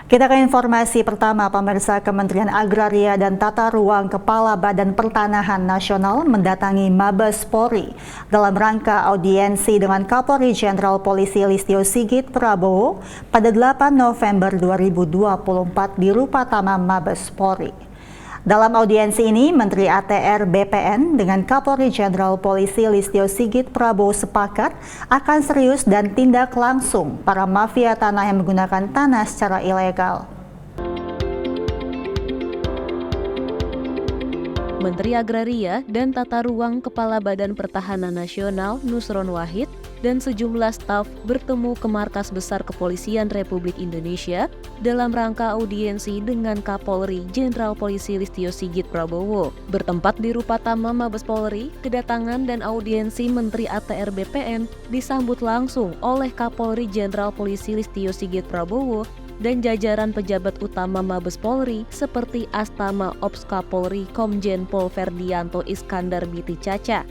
Kita ke informasi pertama, pemirsa. Kementerian Agraria dan Tata Ruang Kepala Badan Pertanahan Nasional mendatangi Mabes Polri dalam rangka audiensi dengan Kapolri Jenderal Polisi Listio Sigit Prabowo pada 8 November 2024 di Rupatama Mabes Polri. Dalam audiensi ini, Menteri ATR BPN dengan Kapolri Jenderal Polisi Listio Sigit Prabowo sepakat akan serius dan tindak langsung para mafia tanah yang menggunakan tanah secara ilegal. Menteri Agraria dan Tata Ruang Kepala Badan Pertahanan Nasional Nusron Wahid dan sejumlah staf bertemu ke Markas Besar Kepolisian Republik Indonesia dalam rangka audiensi dengan Kapolri Jenderal Polisi Listio Sigit Prabowo. Bertempat di Rupatama Mabes Polri, kedatangan dan audiensi Menteri ATR BPN disambut langsung oleh Kapolri Jenderal Polisi Listio Sigit Prabowo dan jajaran pejabat utama Mabes Polri seperti Astama Ops Kapolri Komjen Pol Ferdianto Iskandar Biti Caca,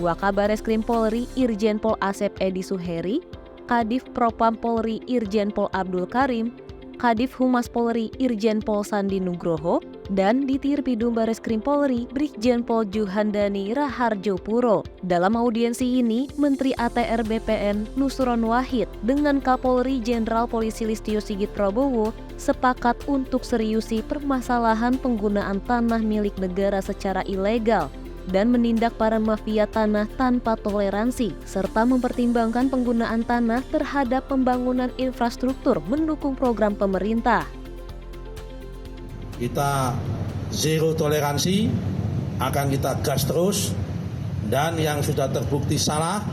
Wakabareskrim Polri Irjen Pol Asep Edi Suheri, Kadif Propam Polri Irjen Pol Abdul Karim, Kadif Humas Polri Irjen Pol Sandi Nugroho, dan Ditir Pidum Bareskrim Polri Brigjen Pol Juhandani Raharjo Puro. Dalam audiensi ini, Menteri ATR BPN Nusron Wahid dengan Kapolri Jenderal Polisi Listio Sigit Prabowo sepakat untuk seriusi permasalahan penggunaan tanah milik negara secara ilegal dan menindak para mafia tanah tanpa toleransi, serta mempertimbangkan penggunaan tanah terhadap pembangunan infrastruktur mendukung program pemerintah. Kita zero toleransi, akan kita gas terus, dan yang sudah terbukti salah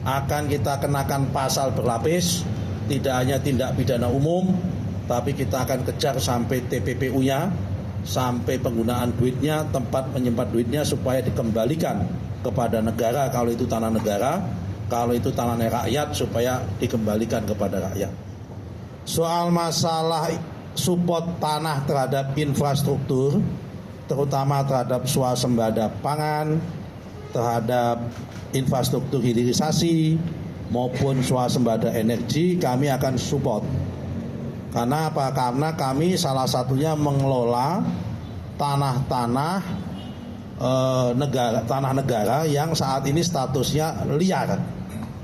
akan kita kenakan pasal berlapis, tidak hanya tindak pidana umum, tapi kita akan kejar sampai TPPU-nya, sampai penggunaan duitnya, tempat menyimpan duitnya supaya dikembalikan kepada negara kalau itu tanah negara, kalau itu tanah rakyat supaya dikembalikan kepada rakyat. Soal masalah support tanah terhadap infrastruktur, terutama terhadap swasembada pangan, terhadap infrastruktur hilirisasi maupun swasembada energi, kami akan support. Karena apa? Karena kami salah satunya mengelola tanah-tanah tanah negara yang saat ini statusnya liar,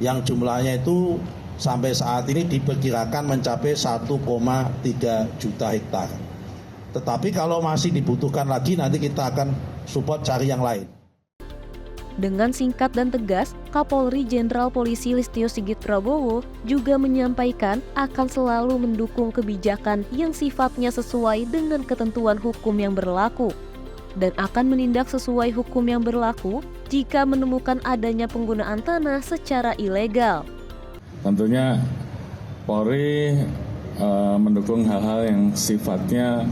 yang jumlahnya itu sampai saat ini diperkirakan mencapai 1,3 juta hektar. Tetapi kalau masih dibutuhkan lagi, nanti kita akan support cari yang lain. Dengan singkat dan tegas, Kapolri Jenderal Polisi Listio Sigit Prabowo juga menyampaikan akan selalu mendukung kebijakan yang sifatnya sesuai dengan ketentuan hukum yang berlaku dan akan menindak sesuai hukum yang berlaku jika menemukan adanya penggunaan tanah secara ilegal. Tentunya Polri mendukung hal-hal yang sifatnya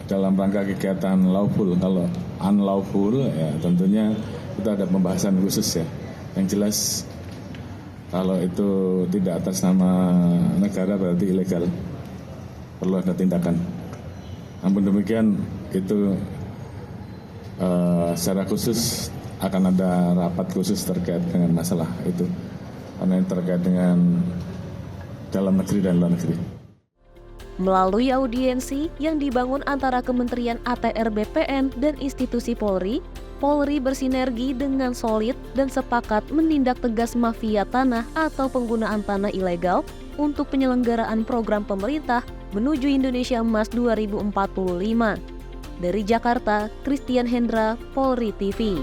dalam rangka kegiatan lawful. Kalau unlawful, ya tentunya kita ada pembahasan khusus ya. Yang jelas kalau itu tidak atas nama negara berarti ilegal, perlu ada tindakan. Namun demikian itu secara khusus akan ada rapat khusus terkait dengan masalah itu, karena yang terkait dengan dalam negeri dan luar negeri. Melalui audiensi yang dibangun antara Kementerian ATR BPN dan institusi Polri, Polri bersinergi dengan solid dan sepakat menindak tegas mafia tanah atau penggunaan tanah ilegal untuk penyelenggaraan program pemerintah menuju Indonesia Emas 2045. Dari Jakarta, Christian Hendra, Polri TV.